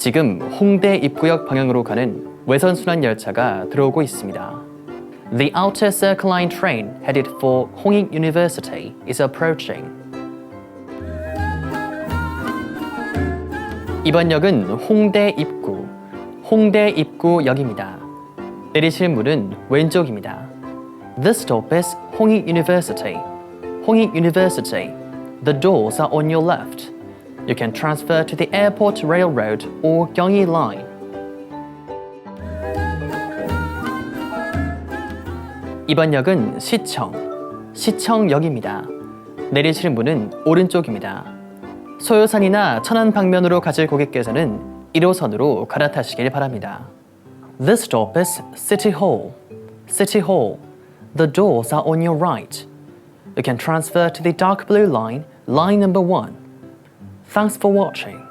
지금 홍대 입구역 방향으로 가는 외선순환 열차가 들어오고 있습니다. The Outer Circle Line train headed for Hongik University is approaching. 이번 역은 홍대 입구역입니다. 내리실 문은 왼쪽입니다. This stop is Hongik University. Hongik University. The doors are on your left. You can transfer to the Airport Railroad or Gyeonggi Line. 이번 역은 시청역입니다. 내리실 문은 오른쪽입니다. 소요산이나 천안 방면으로 가실 고객께서는 1호선으로 갈아타시길 바랍니다. This stop is City Hall. City Hall. The doors are on your right. You can transfer to the dark blue line, line number 1. Thanks for watching.